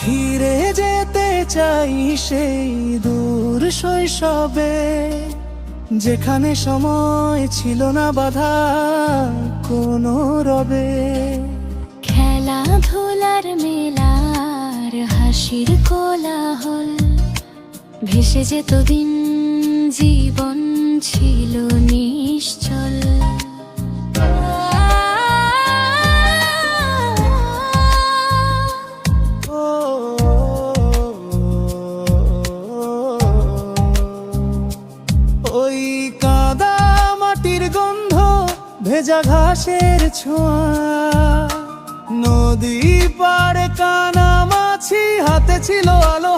ফিরে যেতে চাই সেই দূর শৈশবে, যেখানে সময় ছিল না বাধা কোনো রবে। খেলাধুলার মেলার হাসির কোলাহল, ভেসে যেত দিন, জীবন ছিল নিশ্চল। ওই কাদা মাটির গন্ধ, ভেজা ঘাসের ছোঁয়া, নদী পাড়ে কানামাছি, হাতে ছিল আলো